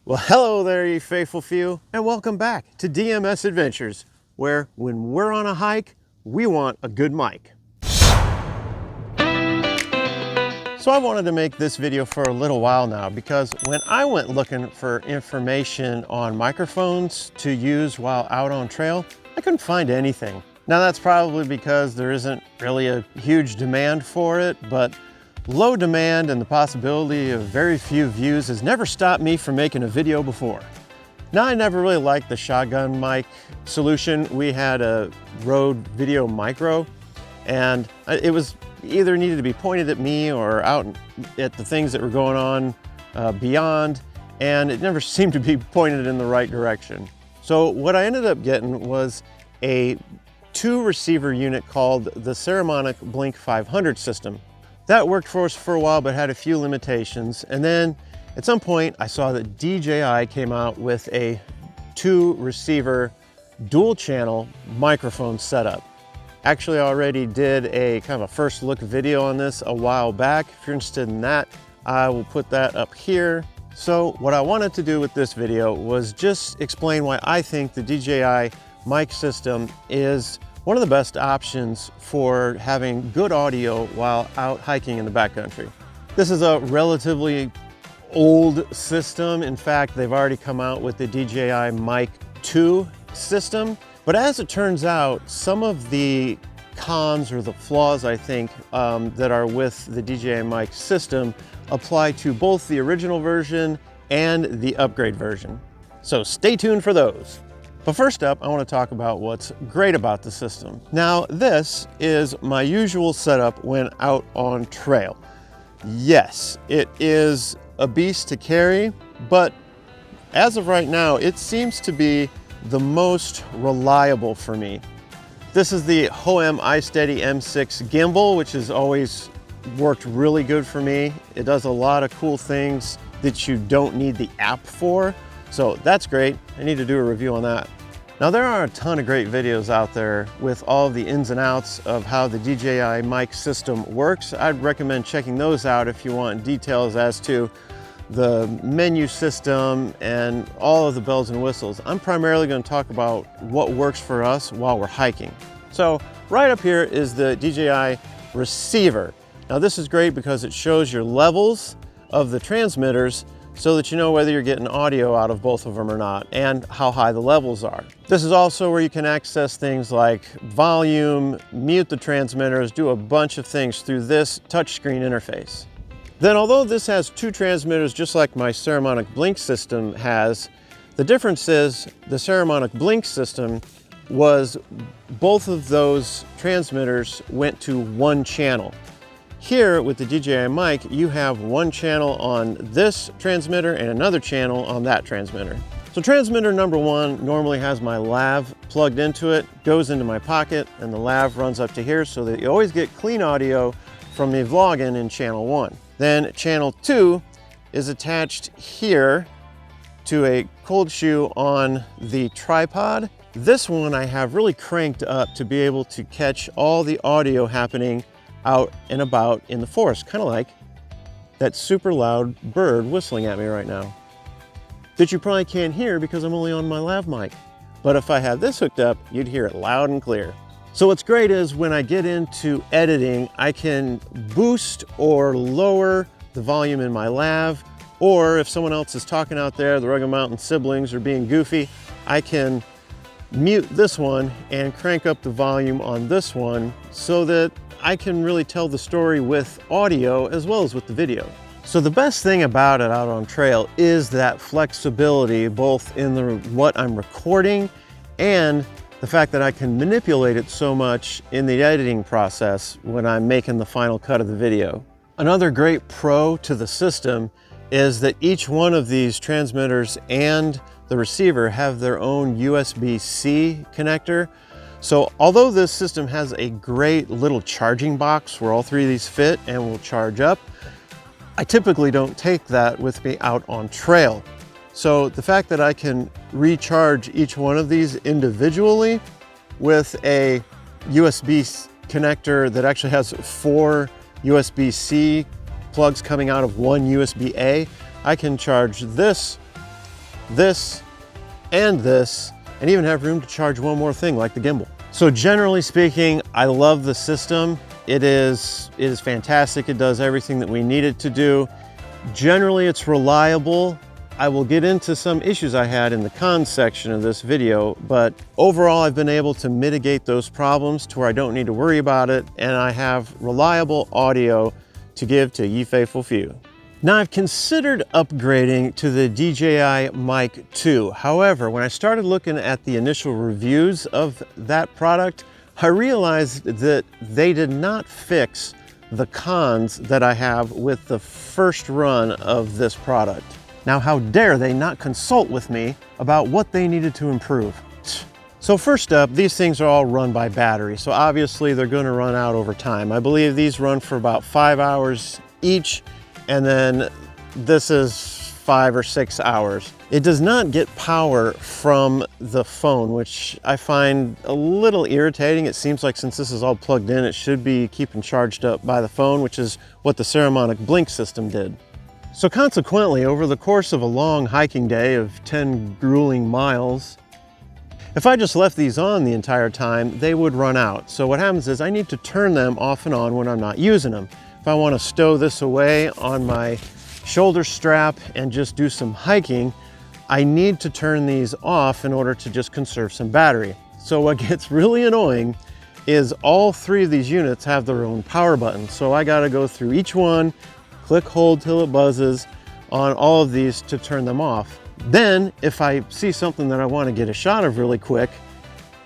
Well, hello there, you faithful few, and welcome back to DMS Adventures, where when we're on a hike, we want a good mic. So I wanted to make this video for a little while now because when I went looking for information on microphones to use while out on trail, I couldn't find anything. Now that's probably because there isn't really a huge demand for it, but low demand and the possibility of very few views has never stopped me from making a video before. Now, I never really liked the shotgun mic solution. We had a Rode Video Micro, and it was either needed to be pointed at me or out at the things that were going on beyond, and it never seemed to be pointed in the right direction. So what I ended up getting was a 2-receiver unit called the Saramonic Blink 500 system. That worked for us for a while, but had a few limitations. And then at some point I saw that DJI came out with a 2-receiver dual channel microphone setup. Actually, I already did a kind of a first look video on this a while back. If you're interested in that, I will put that up here. So what I wanted to do with this video was just explain why I think the DJI mic system is one of the best options for having good audio while out hiking in the backcountry. This is a relatively old system. In fact, they've already come out with the DJI Mic 2 system. But as it turns out, some of the cons or the flaws, I think, that are with the DJI Mic system apply to both the original version and the upgrade version. So stay tuned for those. But first up, I want to talk about what's great about the system. Now, this is my usual setup when out on trail. Yes, it is a beast to carry, but as of right now, it seems to be the most reliable for me. This is the Hohem iSteady M6 gimbal, which has always worked really good for me. It does a lot of cool things that you don't need the app for, so that's great. I need to do a review on that. Now, there are a ton of great videos out there with all the ins and outs of how the DJI mic system works. I'd recommend checking those out if you want details as to the menu system and all of the bells and whistles. I'm primarily going to talk about what works for us while we're hiking. So right up here is the DJI receiver. Now, this is great because it shows your levels of the transmitters so that you know whether you're getting audio out of both of them or not, and how high the levels are. This is also where you can access things like volume, mute the transmitters, do a bunch of things through this touchscreen interface. Then, although this has 2 transmitters just like my Saramonic Blink system has, the difference is the Saramonic Blink system was both of those transmitters went to 1 channel. Here with the DJI Mic, you have 1 channel on this transmitter and another channel on that transmitter. So transmitter number 1 normally has my lav plugged into it, goes into my pocket, and the lav runs up to here so that you always get clean audio from me vlogging in channel 1. Then channel 2 is attached here to a cold shoe on the tripod. This one I have really cranked up to be able to catch all the audio happening out and about in the forest, kind of like that super loud bird whistling at me right now that you probably can't hear because I'm only on my lav mic. But if I had this hooked up, you'd hear it loud and clear. So what's great is when I get into editing, I can boost or lower the volume in my lav, or if someone else is talking out there, the Rugged Mountain siblings are being goofy, I can mute this one and crank up the volume on this one so that I can really tell the story with audio as well as with the video. So the best thing about it out on trail is that flexibility, both in what I'm recording and the fact that I can manipulate it so much in the editing process when I'm making the final cut of the video. Another great pro to the system is that each one of these transmitters and the receiver have their own USB-C connector. So although this system has a great little charging box where all 3 of these fit and will charge up, I typically don't take that with me out on trail. So the fact that I can recharge each one of these individually with a USB connector that actually has 4 USB-C plugs coming out of one USB-A, I can charge this this, and this, and even have room to charge one more thing like the gimbal. So generally speaking, I love the system. It is fantastic. It does everything that we need it to do. Generally, it's reliable. I will get into some issues I had in the cons section of this video, but overall, I've been able to mitigate those problems to where I don't need to worry about it, and I have reliable audio to give to ye faithful few. Now, I've considered upgrading to the DJI Mic 2. However, when I started looking at the initial reviews of that product, I realized that they did not fix the cons that I have with the first run of this product. Now, how dare they not consult with me about what they needed to improve? So first up, these things are all run by battery, so obviously they're going to run out over time. I believe these run for about 5 hours each, and then this is 5 or 6 hours. It does not get power from the phone, which I find a little irritating. It seems like since this is all plugged in, it should be keeping charged up by the phone, which is what the ceremonic blink system did. So consequently, over the course of a long hiking day of 10 grueling miles, if I just left these on the entire time, they would run out. So what happens is I need to turn them off and on when I'm not using them. If I want to stow this away on my shoulder strap and just do some hiking, I need to turn these off in order to just conserve some battery. So what gets really annoying is all 3 of these units have their own power buttons. So I got to go through each one, click hold till it buzzes on all of these to turn them off. Then if I see something that I want to get a shot of really quick,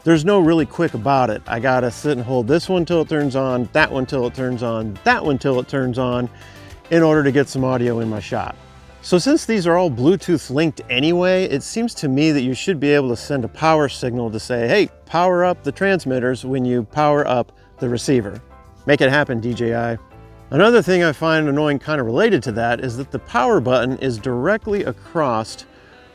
there's no really quick about it. I gotta sit and hold this one till it turns on, that one till it turns on, that one till it turns on, in order to get some audio in my shot. So since these are all Bluetooth linked anyway, it seems to me that you should be able to send a power signal to say, hey, power up the transmitters when you power up the receiver. Make it happen, DJI. Another thing I find annoying kind of related to that is that the power button is directly across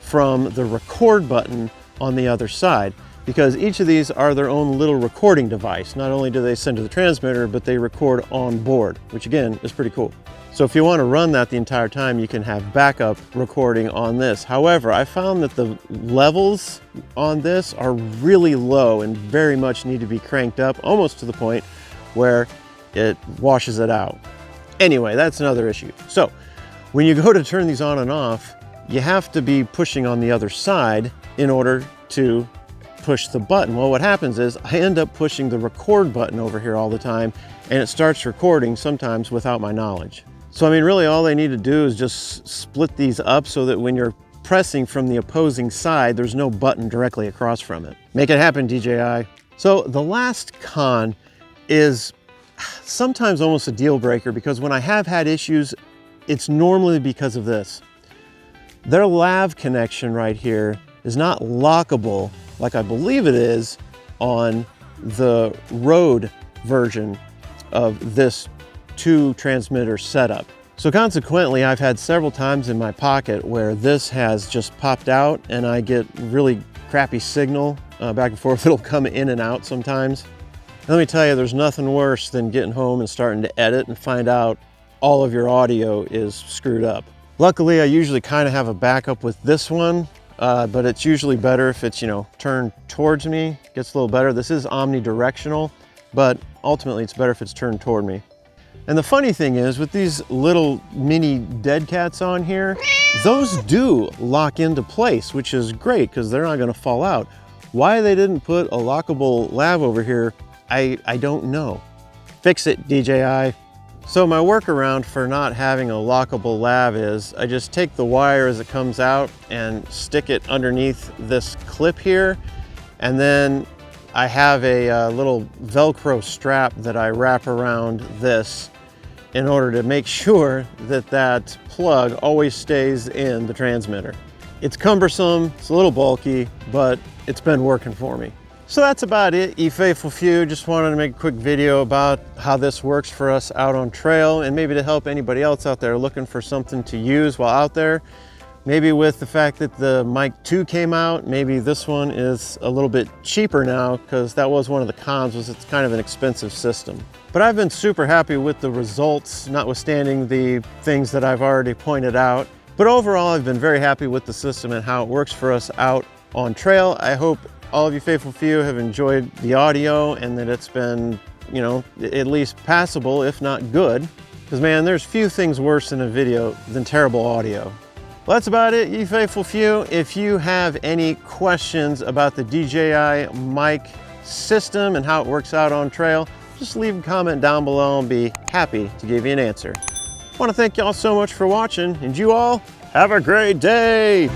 from the record button on the other side, because each of these are their own little recording device. Not only do they send to the transmitter, but they record on board, which again is pretty cool. So if you want to run that the entire time, you can have backup recording on this. However, I found that the levels on this are really low and very much need to be cranked up, almost to the point where it washes it out. Anyway, that's another issue. So when you go to turn these on and off, you have to be pushing on the other side in order to push the button. Well, what happens is I end up pushing the record button over here all the time, and it starts recording sometimes without my knowledge. So I mean, really all they need to do is just split these up so that when you're pressing from the opposing side, there's no button directly across from it. Make it happen, DJI. So the last con is sometimes almost a deal breaker, because when I have had issues, it's normally because of this. Their lav connection right here is not lockable like I believe it is on the Rode version of this 2 transmitter setup. So consequently, I've had several times in my pocket where this has just popped out and I get really crappy signal back and forth. It'll come in and out sometimes. Let me tell you, there's nothing worse than getting home and starting to edit and find out all of your audio is screwed up. Luckily, I usually kind of have a backup with this one, but it's usually better if it's, turned towards me. It gets a little better. This is omnidirectional, but ultimately it's better if it's turned toward me. And the funny thing is, with these little mini dead cats on here, those do lock into place, which is great because they're not going to fall out. Why they didn't put a lockable lav over here, I don't know. Fix it, DJI. So my workaround for not having a lockable lav is I just take the wire as it comes out and stick it underneath this clip here, and then I have a little Velcro strap that I wrap around this in order to make sure that that plug always stays in the transmitter. It's cumbersome, it's a little bulky, but it's been working for me. So that's about it, ye faithful few. Just wanted to make a quick video about how this works for us out on trail, and maybe to help anybody else out there looking for something to use while out there. Maybe with the fact that the Mic 2 came out, maybe this one is a little bit cheaper now, because that was one of the cons, was it's kind of an expensive system. But I've been super happy with the results, notwithstanding the things that I've already pointed out. But overall, I've been very happy with the system and how it works for us out on trail. I hope all of you faithful few have enjoyed the audio and that it's been, you know, at least passable, if not good. Because man, there's few things worse in a video than terrible audio. Well, that's about it, you faithful few. If you have any questions about the DJI Mic system and how it works out on trail, just leave a comment down below and be happy to give you an answer. I want to thank y'all so much for watching, and you all have a great day.